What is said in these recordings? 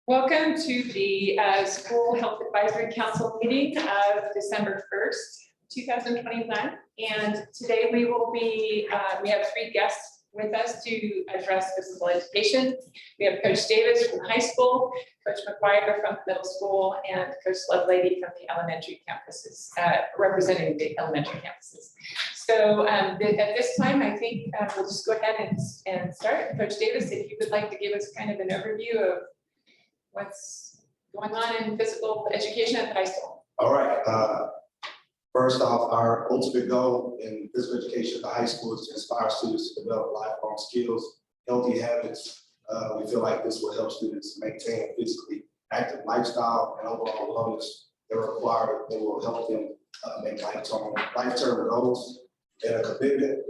Welcome to the School Health Advisory Council meeting of December 1st, 2021. And today we will be, we have three guests with us to address physical education. We have Coach Davis from the high school, Coach McGuire from the middle school, and Coach Lovelady from the elementary campuses, representing the elementary campuses. So at this time, I think we'll just go ahead and start. Coach Davis, if you would like to give us kind of an overview of what's going on in physical education at the high school. All right. First off, our ultimate goal in physical education at the high school is to inspire students to develop lifelong skills, healthy habits. We feel like this will help students maintain a physically active lifestyle and overall wellness that will help them make lifetime goals and a commitment.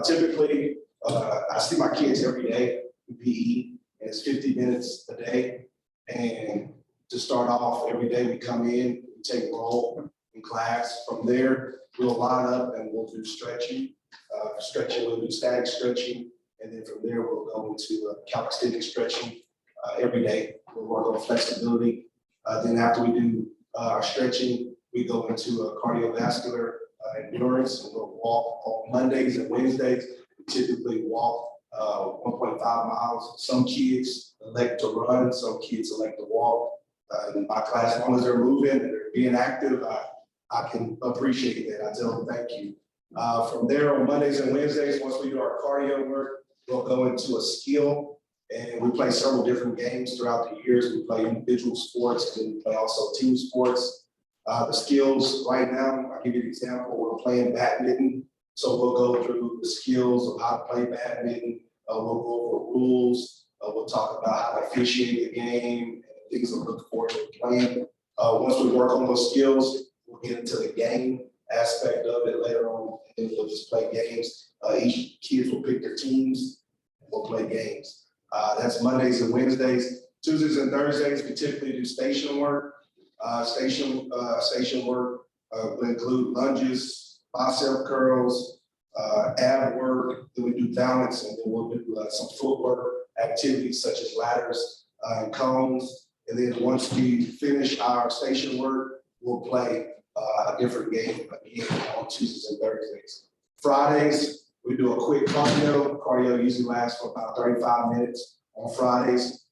Typically, I see my kids every day in PE, and it's 50 minutes a day. And to start off, every day we come in, we take roll in class. From there, we'll line up and we'll do stretching. We'll do static stretching. And then from there, we'll go into calisthenic stretching every day. We'll work on flexibility. Then after we do our stretching, we go into cardiovascular endurance, and we'll walk on Mondays and Wednesdays. We typically walk 1.5 miles. Some kids elect to run, some kids elect to walk. In my class, as long as they're moving and they're being active, I can appreciate that. I tell them thank you. From there, on Mondays and Wednesdays, once we do our cardio work, we'll go into a skill, and we play several different games throughout the years. We play individual sports, and we play also team sports. The skills right now, I'll give you an example. We're playing badminton. So we'll go through the skills of how to play badminton. We'll go over rules. We'll talk about how to officiate the game and things to look forward to playing. Once we work on those skills, we'll get into the game aspect of it later on, and then we'll just play games. Each kids will pick their teams, and we'll play games. That's Mondays and Wednesdays. Tuesdays and Thursdays, we typically do station work. Station work will include lunges, bicep curls, ab work. Then we do balance, and then we'll do some footwork activities such as ladders and cones. And then once we finish our station work, we'll play a different game again on Tuesdays and Thursdays. Fridays, we do a quick cardio. Cardio usually lasts for about 35 minutes on Fridays.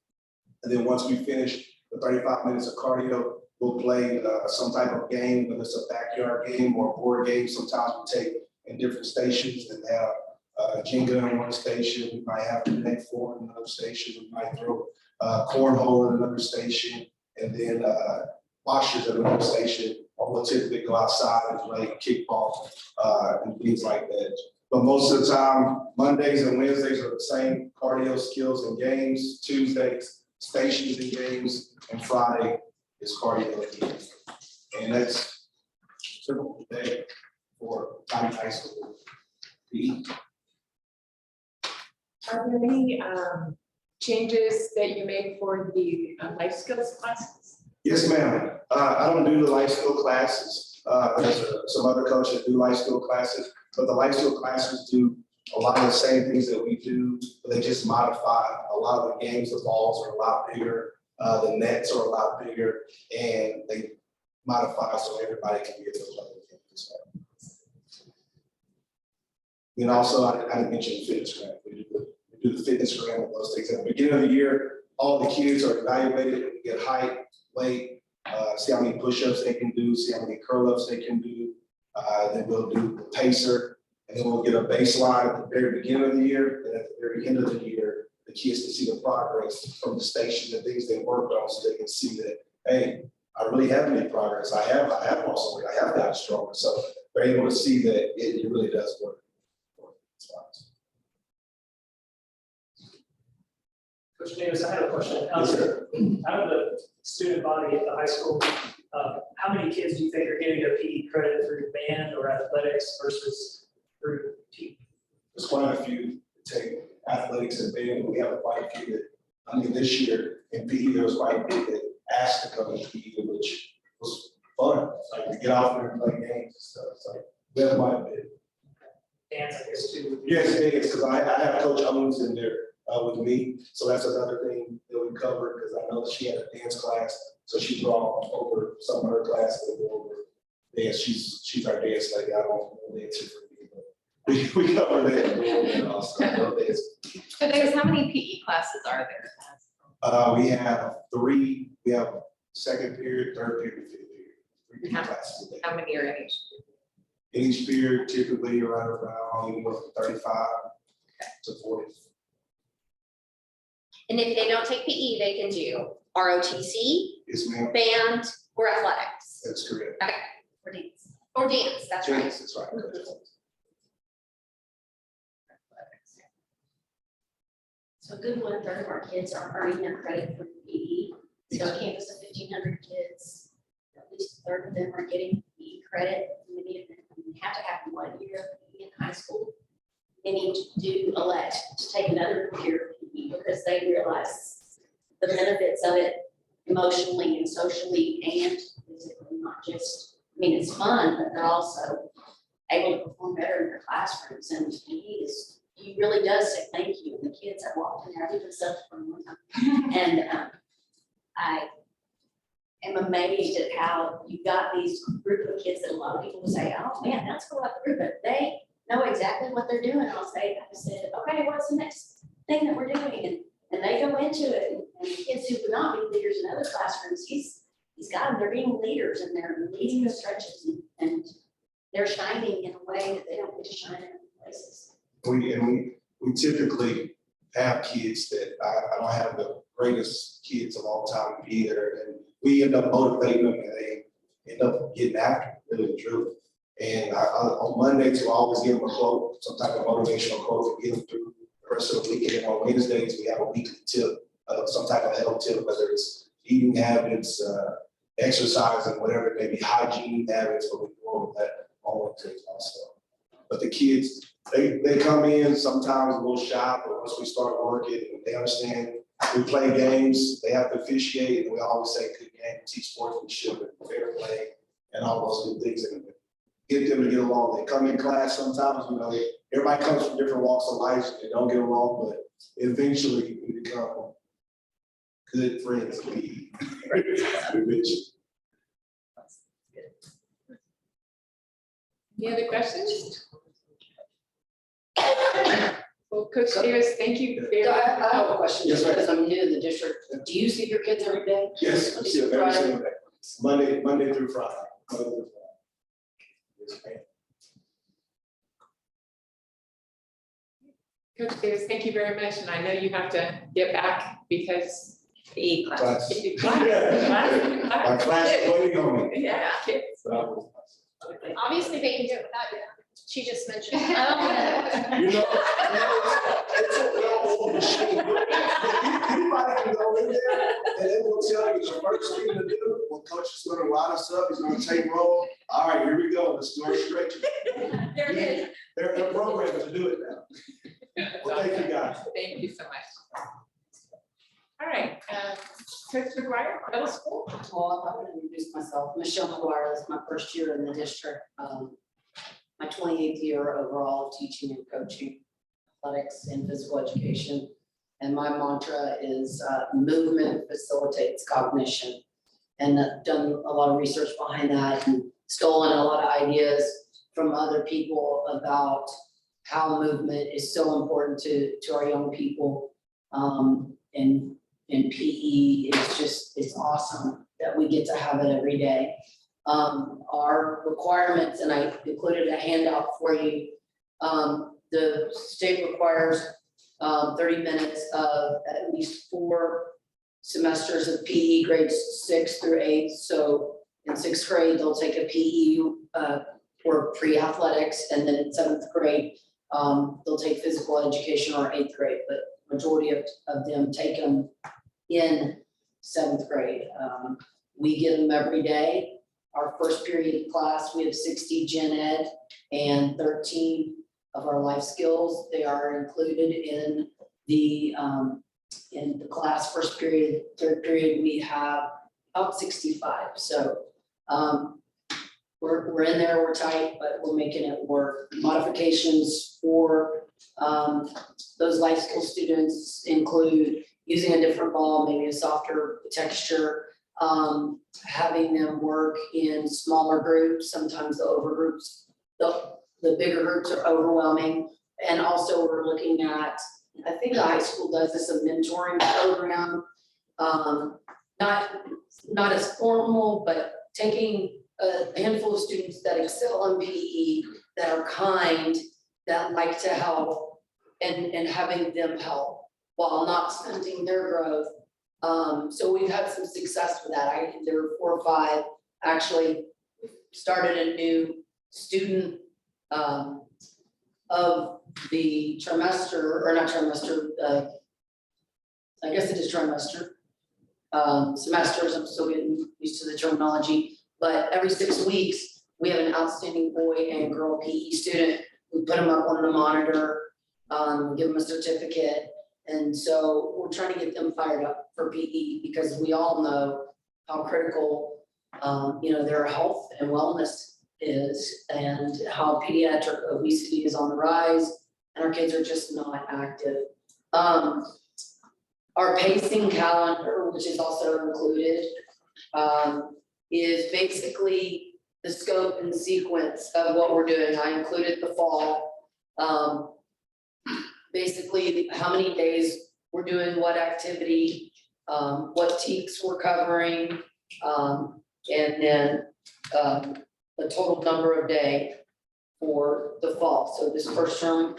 And then once we finish the 35 minutes of cardio, we'll play some type of game, whether it's a backyard game or a board game. Sometimes we take in different stations and have Jenga in one station. We might have Connect Four in another station. We might throw cornhole in another station, and then washers at another station. Or we'll typically go outside and play kickball and things like that. But most of the time, Mondays and Wednesdays are the same cardio skills and games. Tuesdays, stations and games, and Friday is cardio again. And that's simple day for high school PE. Are there any changes that you made for the life skills classes? Yes, ma'am. I don't do the life skill classes. There's some other coaches that do life skill classes, but the life skill classes do a lot of the same things that we do, but they just modify. A lot of the games, the balls are a lot bigger, the nets are a lot bigger, and they modify so everybody can be able to play the game. And also, I didn't mention the fitness grant. We do the fitness grant and those things. At the beginning of the year, all the kids are evaluated. We get height, weight, see how many push-ups they can do, see how many curl-ups they can do. Then we'll do the pacer, and then we'll get a baseline at the very beginning of the year. And at the very end of the year, the kids can see the progress from the station, the things they worked on, so they can see that, hey, I really have made progress. I have lost weight. I have gotten stronger. So they're able to see that it really does work. Coach Davis, I have a question. Yes, sir. Out of the student body at the high school, how many kids do you think are getting a PE credit through band or athletics versus through team? There's quite a few that take athletics and band. We have quite a few that, I mean, this year in PE, there was quite a few that asked to come to PE, which was fun. It's like to get out there and play games and stuff. It's like, we have quite a bit. Dance, I guess, too. Yes, it is, because I have Coach Owens in there. with me. So that's another thing that we covered, because I know that she had a dance class, so she brought over some of her classes over dance. She's our dance lady. I don't know the answer for me, but we covered that a little bit also. No dance. So there's, how many PE classes are there? We have 3. We have second period, third period, and fifth period. 3 PE classes a day. How many are in each? In each period, typically around anywhere from 35 to 40. And if they don't take PE, they can do ROTC, Yes, ma'am. band, or athletics, That's correct. or dance, or dance, that's right. Yes, that's right. So a good 1/3 of our kids are earning their credit for PE. So a campus of 1,500 kids, at least a third of them are getting PE credit. Many of them have to have 1 year of PE in high school. Many do elect to take another year of PE because they realize the benefits of it emotionally and socially and physically, not just, I mean, it's fun, but they're also able to perform better in their classrooms. And he really does say thank you. And the kids have walked in there, I think it's up for one time. And I am amazed at how you've got these group of kids that a lot of people will say, oh man, that's a lot of group, but they know exactly what they're doing. I said, okay, what's the next thing that we're doing? And they go into it. And the kids who would not be leaders in other classrooms, he's got them, they're being leaders and they're leading the stretches and they're shining in a way that they don't get to shine in other places. We typically have kids that I don't have the greatest kids of all time either, and we end up motivating them and they end up getting after it, really and truly. And on Mondays, we'll always give them a quote, some type of motivational quote to get them through the rest of the weekend. And on Wednesdays, we have a weekly tip, some type of health tip, whether it's eating habits, exercising, whatever it may be, hygiene habits, but we do all of that on Wednesdays also. But the kids, they come in sometimes a little shy, but once we start working, they understand we play games, they have to officiate, and we always say good game, teach sportsmanship and fair play and all those good things. And get them to get along. They come in class sometimes, everybody comes from different walks of life, they don't get along, but eventually we become good friends. Eventually. Any other questions? Well, Coach Davis, thank you very So I have a much. question, Yes, just ma'am. because I'm new to the district. Do you see your kids every day? Yes, I see them every single day. Monday through Friday. Monday through Friday. Yes, ma'am. Coach Davis, thank you very much, and I know you have to get back because PE class. Class. My class is waiting on me. Yeah, kids. So, Obviously, they can do it without you. She just mentioned. it's a well-oiled machine. Anybody can go in there and they will tell you the first thing to do when coach is going to line us up, he's going to take roll. All right, here we go. Let's do our stretches. There it is. They're programmed to do it now. Well, thank you guys. Thank you so much. All right, Coach McGuire, middle school. Well, I'm going to introduce myself. Michelle McGuire, this is my first year in the district. My 28th year overall of teaching and coaching athletics and physical education. And my mantra is movement facilitates cognition. And I've done a lot of research behind that and stolen a lot of ideas from other people about how movement is so important to our young people. And PE it's awesome that we get to have it every day. Our requirements, and I included a handout for you. The state requires 30 minutes of at least 4 semesters of PE grades 6 through 8. So in 6th grade, they'll take a PE or pre-athletics, and then in 7th grade, they'll take physical education or 8th grade, but majority of them take them in 7th grade. We get them every day. Our first period of class, we have 60 gen ed and 13 of our life skills. They are included in the class first period. Third period, we have about 65. So we're in there, we're tight, but we're making it work. Modifications for Those life skill students include using a different ball, maybe a softer texture, having them work in smaller groups, sometimes the over groups, the bigger groups are overwhelming. And also we're looking at, I think the high school does this, a mentoring program. Not as formal, but taking a handful of students that excel in PE, that are kind, that like to help, and having them help while not stunting their growth. So we've had some success with that. There were 4 or 5 actually started a new student of the trimester, or not trimester, I guess it is trimester. Semesters, I'm still getting used to the terminology, but every 6 weeks, we have an outstanding boy and girl PE student. We put them up on the monitor, give them a certificate. And so we're trying to get them fired up for PE because we all know how critical, their health and wellness is, and how pediatric obesity is on the rise, and our kids are just not active. Our pacing calendar, which is also included, is basically the scope and sequence of what we're doing. I included the fall. Basically, how many days we're doing what activity, what TEKS we're covering, and then the total number of day for the fall. So this first term,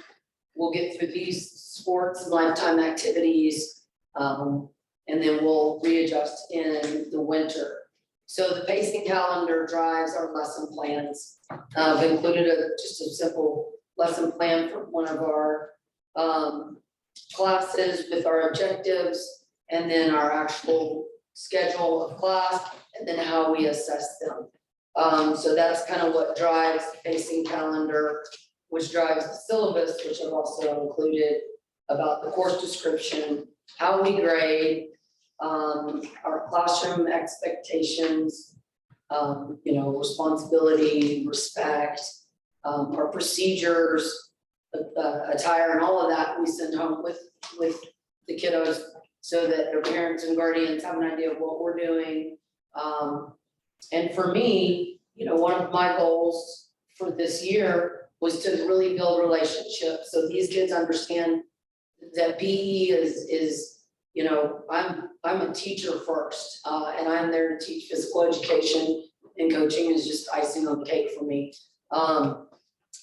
we'll get through these sports and lifetime activities, and then we'll readjust in the winter. So the pacing calendar drives our lesson plans. I've included just a simple lesson plan for one of our classes with our objectives, and then our actual schedule of class, and then how we assess them. So that's kind of what drives the pacing calendar, which drives the syllabus, which I've also included about the course description, how we grade, our classroom expectations, responsibility, respect, our procedures, attire, and all of that we send home with the kiddos so that their parents and guardians have an idea of what we're doing. And for me, one of my goals for this year was to really build relationships. So these kids understand that PE is I'm a teacher first, and I'm there to teach physical education, and coaching is just icing on the cake for me.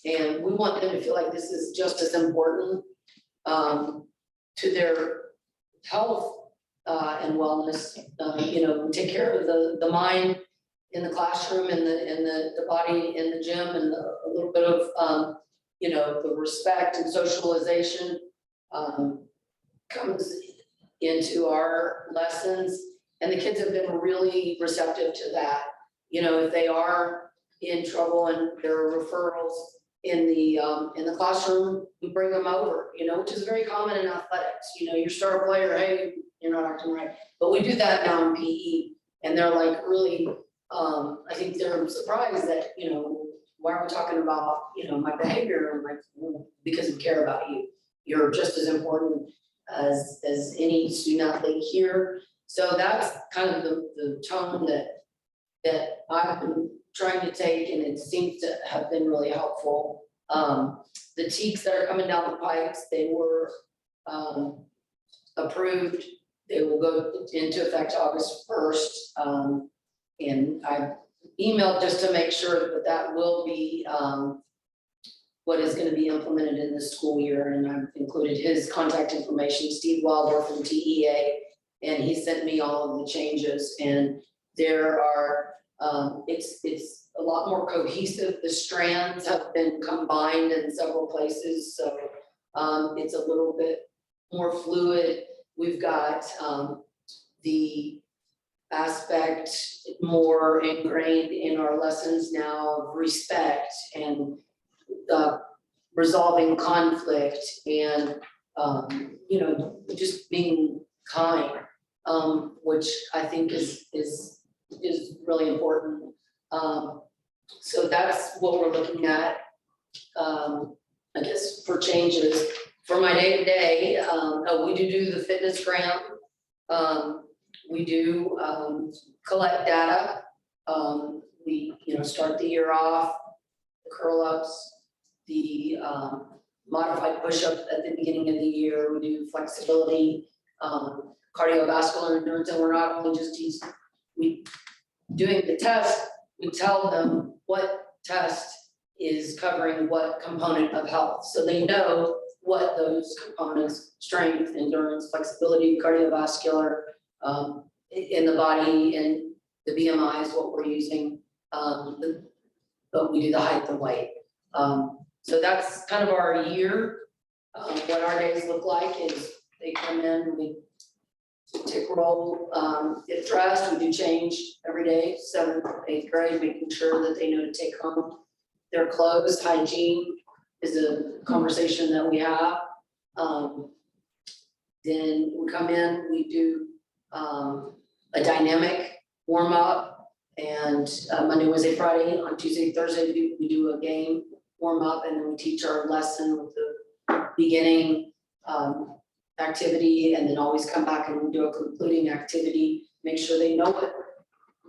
And we want them to feel like this is just as important to their health and wellness. We take care of the mind in the classroom, and the body in the gym, and a little bit of the respect and socialization comes into our lessons, and the kids have been really receptive to that. If they are in trouble and there are referrals in the classroom, we bring them over, which is very common in athletics. Your star player, hey, you're not acting right. But we do that now in PE, and they're like really, I think they're surprised that, why are we talking about, my behavior? I'm like, because we care about you. You're just as important as any student athlete here. So that's kind of the tone that I've been trying to take, and it seems to have been really helpful. The TEKS that are coming down the pipes, they were approved. They will go into effect August 1st. And I emailed just to make sure that will be what is going to be implemented in this school year. And I've included his contact information, Steve Wilder from TEA, and he sent me all of the changes. And there are, it's a lot more cohesive. The strands have been combined in several places, so it's a little bit more fluid. We've got the aspect more ingrained in our lessons now of respect and resolving conflict, and just being kind, which I think is really important. So that's what we're looking at. I guess for changes, for my day-to-day, we do the fitness grant. We do, collect data. We, start the year off, the curl ups, the, modified push-ups at the beginning of the year. We do flexibility, cardiovascular endurance, and we're not only just doing the test, we tell them what test is covering what component of health. So they know what those components, strength, endurance, flexibility, cardiovascular, in the body, and the BMI is what we're using. But we do the height and weight. So that's kind of our year. What our days look like is they come in, we take roll, get dressed, we do change every day, 7th, 8th grade, making sure that they know to take home their clothes. Hygiene is a conversation that we have. Then we come in, we do a dynamic warm up, and Monday, Wednesday, Friday. On Tuesday, Thursday, we do a game warm up, and then we teach our lesson with the beginning activity, and then always come back and we do a concluding activity, make sure they know what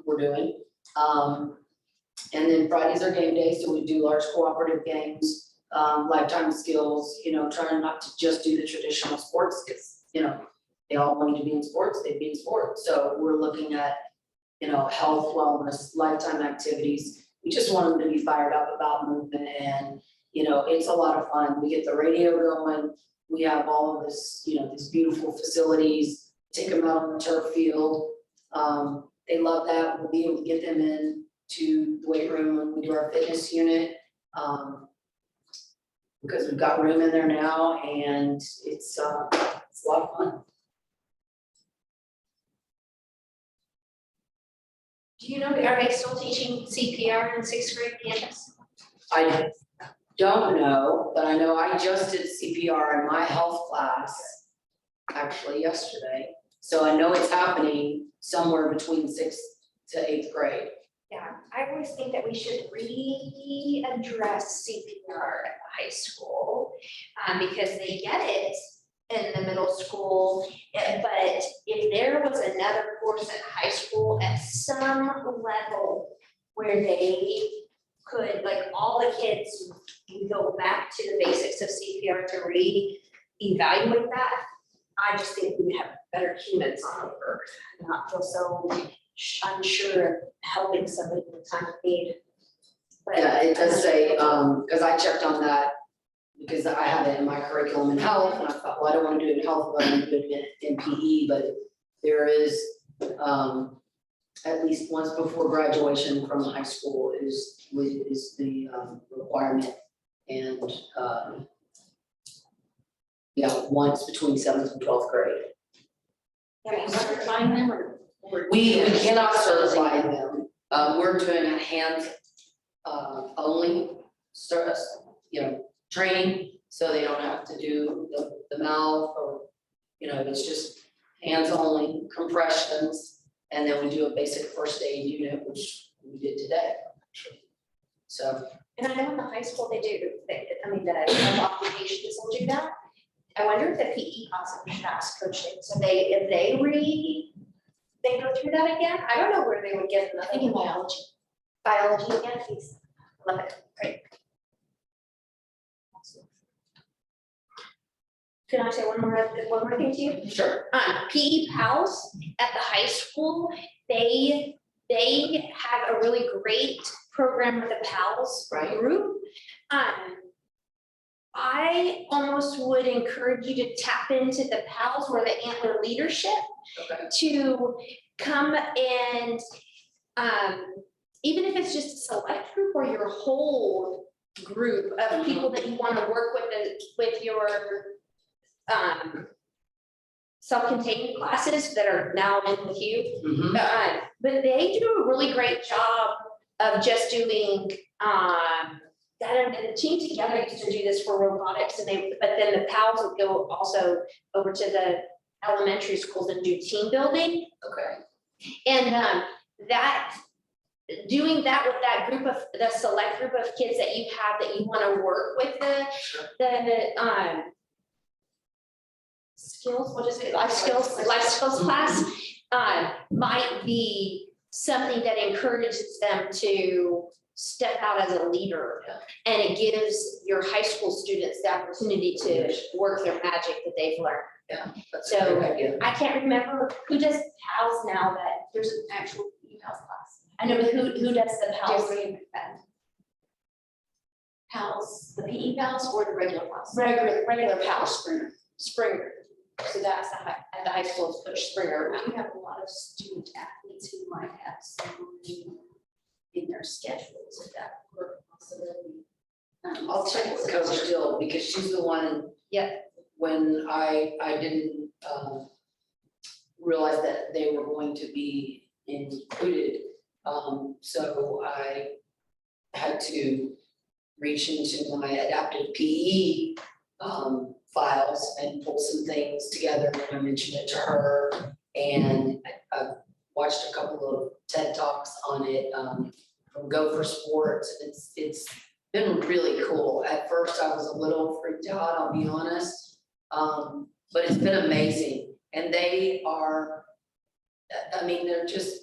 we're doing. And then Fridays are game day, so we do large cooperative games, lifetime skills, trying not to just do the traditional sports, because, they all wanted to be in sports, they'd be in sports. So we're looking at, health, wellness, lifetime activities. We just want them to be fired up about movement, and, it's a lot of fun. We get the radio going, we have all of this, these beautiful facilities, take them out on the turf field. They love that. We'll be able to get them in to the weight room when we do our fitness unit. Because we've got room in there now, and it's a lot of fun. Do you know, are they still teaching CPR in 6th grade campus? I don't know, but I know I just did CPR in my health class, actually yesterday. So I know it's happening somewhere between 6th to 8th grade. Yeah, I always think that we should readdress CPR at the high school, because they get it in the middle school. But if there was another course at high school at some level where they could, like, all the kids go back to the basics of CPR to re-evaluate that, I just think we would have better humans on Earth, and not feel so unsure of helping somebody in the time of need. But Yeah, it does say, because I checked on that, because I have it in my curriculum in health, and I thought, well, I don't want to do it in health, but I'm going to do it in PE, but there is, at least once before graduation from high school is the requirement, and once between 7th and 12th grade. Are you certifying them or? We cannot certify them. We're doing a hands only service, training, so they don't have to do the mouth, or, it's just hands only, compressions, and then we do a basic first aid unit, which we did today. So. And I know in the high school they do, the occupations will do that. I wonder if the PE possibly should ask Coach Davis, so if they go through that again. I don't know where they would get another. I think in biology. Biology again, please. Love it, great. Can I say one more thing to you? Sure. PE pals at the high school, they have a really great program with the pals Right. group. I almost would encourage you to tap into the pals or the antler leadership Okay. to come and, even if it's just a select group or your whole group of people that you want to work with your self-contained classes that are now in with you. Mhm. But they do a really great job of just doing, and the team together used to do this for robotics, but then the pals would go also over to the elementary schools and do team building. Okay. And that doing that with that group of, the select group of kids that you have that you wanna work with the skills, what is it, life skills class, might be something that encourages them to step out as a leader. And it gives your high school students the opportunity to work their magic that they've learned. That's a great idea. I can't remember who does PALS now, that There's an actual PALS class. I know, but who does the PALS? PALS, the PE PALS or the regular PALS? Regular PALS, Springer. So that's at the high schools, push Springer. We have a lot of student athletes who might have some in their schedules, if that were a possibility. I'll check with Coach Jill because she's the one. Yeah. When I didn't realize that they were going to be included, so I had to reach into my adaptive PE files and pull some things together, and I mentioned it to her, and I've watched a couple of TED Talks on it, from Go for Sports, and it's been really cool. At first, I was a little freaked out, I'll be honest, but it's been amazing, and they are, I mean, they're just,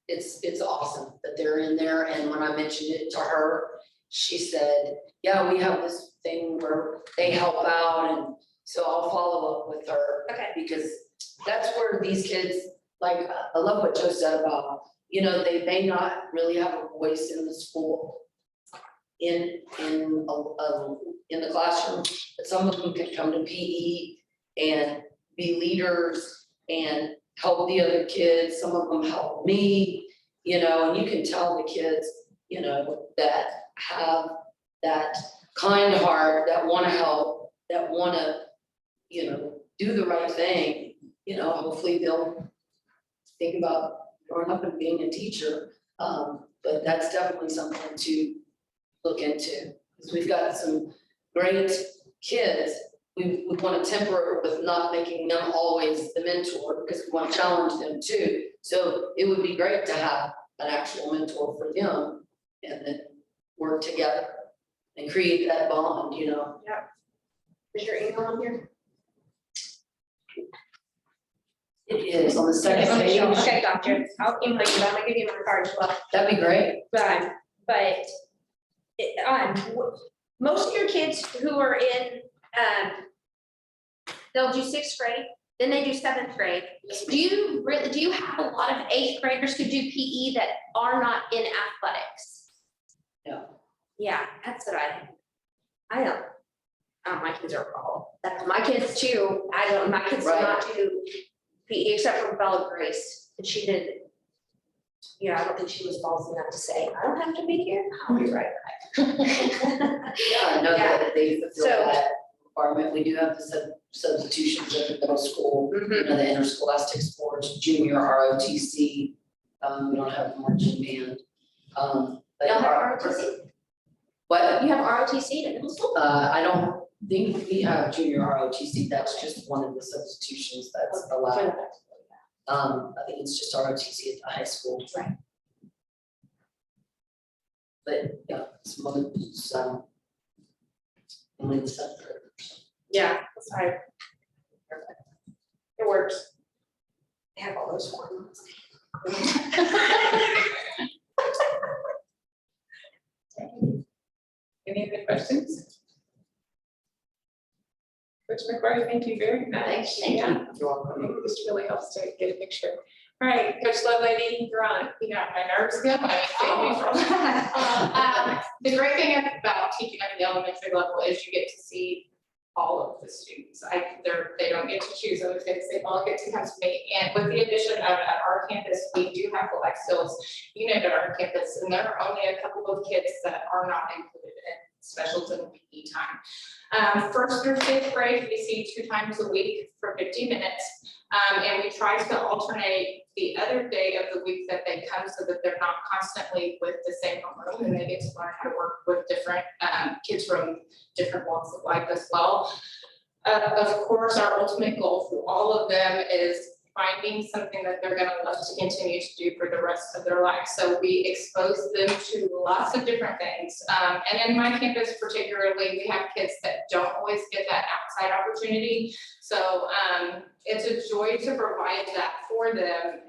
it's awesome that they're in there, and when I mentioned it to her, she said, yeah, we have this thing where they help out, and so I'll follow up with her. Okay. Because that's where these kids, like, I love what Joe said about, you know, they may not really have a voice in the school, in the classroom, but some of them can come to PE and be leaders and help the other kids. Some of them help me, you know, and you can tell the kids, you know, that have that kind heart, that want to help, that want to, you know, do the right thing. You know, hopefully they'll think about growing up and being a teacher. But that's definitely something to look into, because we've got some great kids. We want to temper it with not making them always the mentor, because we want to challenge them too. So it would be great to have an actual mentor for them, and then work together and create that bond, you know. Is your email on here? It is on the second page. Okay, gotcha. I'll email you, but I'm gonna give you my card as well. That'd be great. But most of your kids who are in, they'll do sixth grade, then they do seventh grade. Do you have a lot of eighth graders who do PE that are not in athletics? No. Yeah, that's what I don't. My kids are all, that's my kids too. My kids do not do PE except for Bella Grace, and she did. Yeah, I don't think she was ballsy enough to say, I don't have to be here. I'll be right back. Yeah, I know that they fulfill that requirement. We do have the substitutions at the middle school, you know, the interscholastic sports, junior ROTC. We don't have marching band. You don't have ROTC? What? You have ROTC at middle school? I don't think we have junior ROTC. That's just one of the substitutions that's allowed. I think it's just ROTC at the high school. Right. But yeah, it's one of those, only the subgroups. Yeah, that's right. It works. They have all those forms. Any other questions? Coach McCrory, thank you very much. Thank you. Yeah, You're welcome. this really helps to get a picture. All right, Coach Lovelady, you're on. You got my nerves going. The great thing about teaching at the elementary level is you get to see all of the students. They don't get to choose those kids, they all get to come to me. And with the addition of at our campus, we do have the life skills unit at our campus, and there are only a couple of kids that are not included in specials and PE time. First through fifth grade, we see 2 times a week for 50 minutes. And we try to alternate the other day of the week that they come so that they're not constantly with the same homeroom, and they get to learn how to work with different kids from different walks of life as well. Of course, our ultimate goal for all of them is finding something that they're gonna love to continue to do for the rest of their life. So we expose them to lots of different things. And in my campus particularly, we have kids that don't always get that outside opportunity. So it's a joy to provide that for them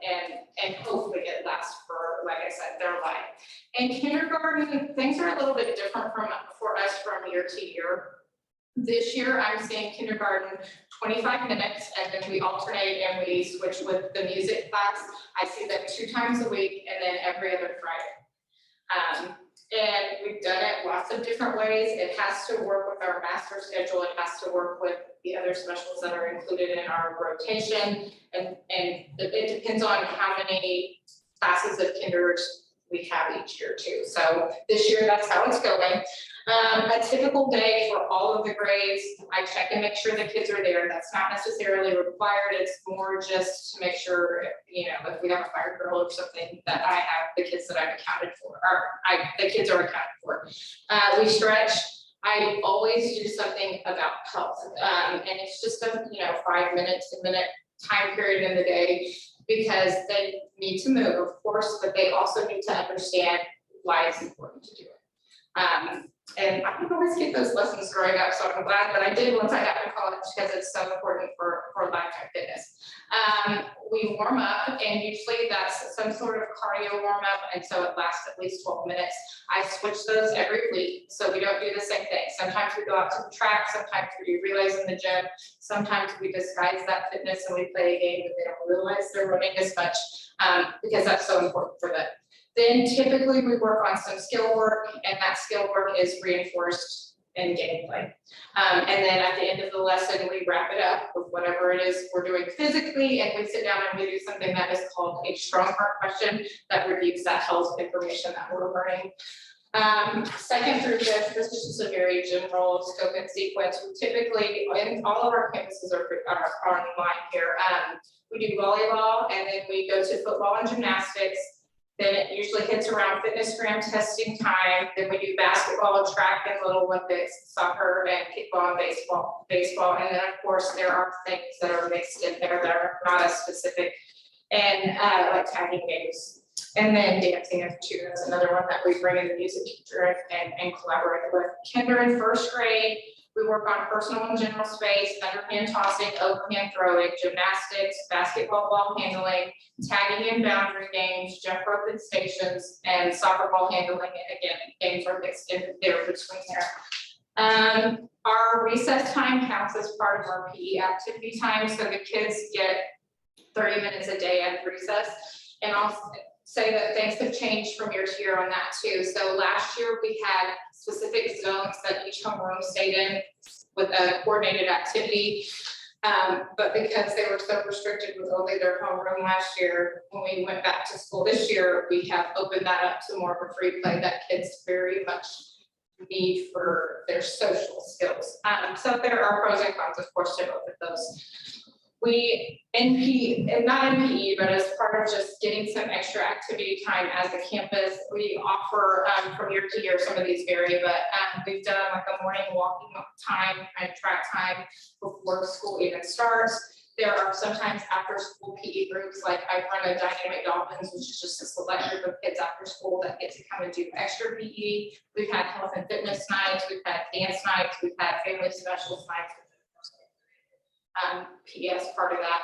and hopefully it lasts for, like I said, their life. In kindergarten, things are a little bit different for us from year to year. This year, I'm seeing kindergarten 25 minutes, and then we alternate and we switch with the music class. I see them 2 times a week and then every other Friday. And we've done it lots of different ways. It has to work with our master schedule. It has to work with the other specials that are included in our rotation. And it depends on how many classes of kindergarten we have each year too. So this year, that's how it's going. A typical day for all of the grades, I check and make sure the kids are there. That's not necessarily required. It's more just to make sure, you know, if we have a fire drill or something, that I have the kids that I've accounted for, or the kids are accounted for. We stretch. I always do something about health, and it's just a 5 minutes, 10 minute time period in the day, because they need to move, of course, but they also need to understand why it's important to do it. And I didn't always get those lessons growing up, so I'm glad that I did once I got to college, because it's so important for lifetime fitness. We warm up, and usually that's some sort of cardio warm up, and so it lasts at least 12 minutes. I switch those every week, so we don't do the same thing. Sometimes we go out to the track, sometimes we do relays in the gym, sometimes we disguise that fitness and we play a game that they don't realize they're running as much, because that's so important for them. Then typically we work on some skill work, and that skill work is reinforced in gameplay. And then at the end of the lesson, we wrap it up with whatever it is we're doing physically, and we sit down and we do something that is called a strong heart question that reviews that health information that we're learning. Second through fifth, this is just a very general scope and sequence. We typically, in all of our campuses are online here. We do volleyball, and then we go to football and gymnastics. Then it usually hits around fitnessgram testing time. Then we do basketball, track, and Little Olympics, soccer, and kickball, and baseball. And then of course there are things that are mixed in there that are not as specific, and like tagging games. And then dancing too, that's another one that we bring in the music teacher and collaborate with. Kinder and first grade, we work on personal and general space, underhand tossing, overhand throwing, gymnastics, basketball ball handling, tagging and boundary games, jump rope and stations, and soccer ball handling. And again, games are mixed in there between there. Our recess time counts as part of our PE activity time, so the kids get 30 minutes a day at recess. And I'll say that things have changed from year to year on that too. So last year we had specific zones that each homeroom stayed in with a coordinated activity. But because they were so restricted with only their homeroom last year, when we went back to school this year, we have opened that up to more of a free play that kids very much need for their social skills. So there are pros and cons, of course, to both of those. We, not in PE, but as part of just getting some extra activity time as a campus, we offer from year to year, some of these vary, but we've done like a morning walking time and track time before school even starts. There are sometimes after school PE groups, like I run a Dynamic Dolphins, which is just a select group of kids after school that get to come and do extra PE. We've had health and fitness nights, we've had dance nights, we've had family specials nights. PS part of that.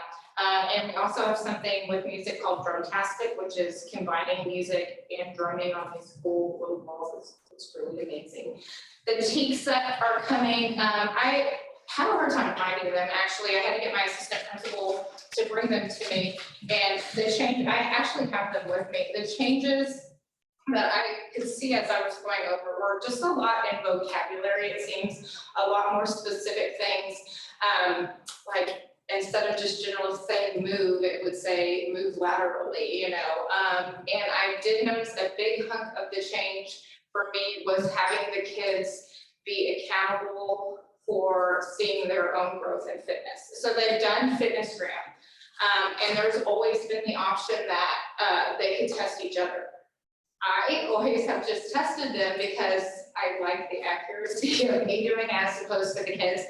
And we also have something with music called Drumtastic, which is combining music and drumming on these cool little balls. It's really amazing. The teaks that are coming, I had a hard time finding them, actually. I had to get my assistant principal to bring them to me. And the change, I actually have them with me. The changes that I could see as I was going over were just a lot in vocabulary. It seems a lot more specific things. Like instead of just generally saying move, it would say move laterally, and I did notice a big hunk of the change for me was having the kids be accountable for seeing their own growth in fitness. So they've done fitnessgram, and there's always been the option that they could test each other. I always have just tested them because I like the accuracy of me doing as opposed to the kids.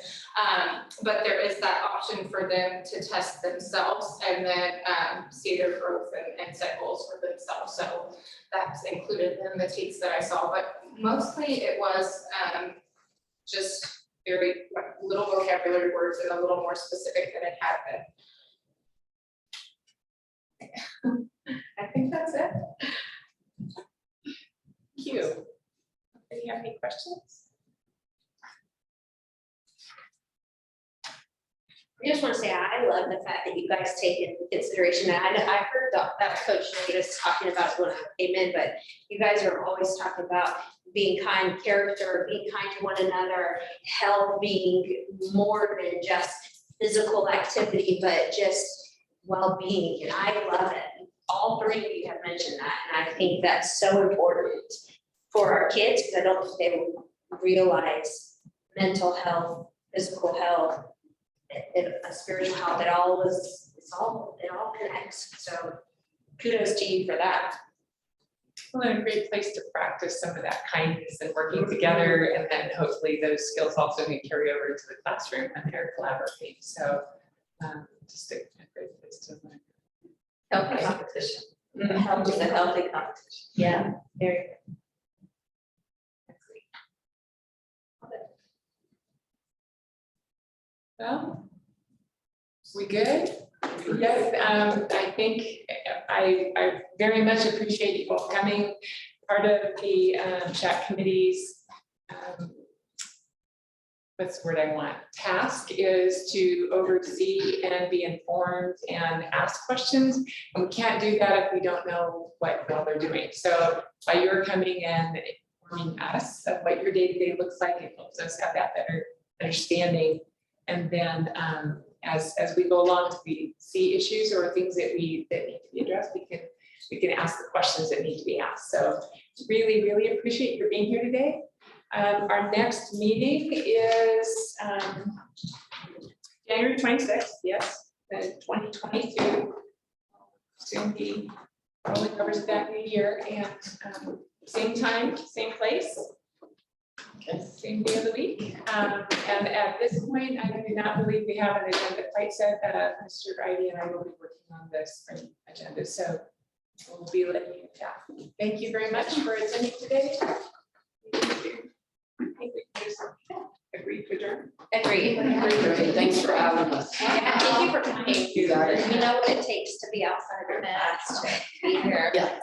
But there is that option for them to test themselves and then see their growth and set goals for themselves. So that's included in the teats that I saw, but mostly it was just very little vocabulary words and a little more specific than it had been. I think that's it. Thank you. Do you have any questions? I just want to say, I love the fact that you guys take into consideration that. I heard that Coach was talking about when I came in, but you guys are always talking about being kind character, being kind to one another, health being more than just physical activity, but just well-being, and I love it. All three of you have mentioned that, and I think that's so important for our kids, because I don't think they will realize mental health, physical health, and spiritual health. It all connects. So kudos to you for that. Well, and a great place to practice some of that kindness and working together, and then hopefully those skills also can carry over into the classroom and they're collaborating. So just a great place to learn. Healthy Competition. Healthy competition. Yeah, very good. Well, we good? Yes, I think I very much appreciate you all coming. Part of the SHAC committee's, what's the word I want? Task is to oversee and be informed and ask questions. And we can't do that if we don't know what y'all are doing. So by your coming in, informing us of what your day-to-day looks like, it helps us have that better understanding. And then as we go along, if we see issues or things that need to be addressed, we can ask the questions that need to be asked. So really, really appreciate your being here today. Our next meeting is January 26th, yes, 2022. Soon be rolling over to that new year, and same time, same place. Same day of the week. And at this point, I do not believe we have an agenda quite set. Mr. Grady and I will be working on this agenda, so we'll be letting you chat. Thank you very much for attending today. I think we can just agree to adjourn. Agree. Great, thanks for having us. Yeah, thank you for coming. You got it. You know what it takes to be outside your nest, to be here. Yeah.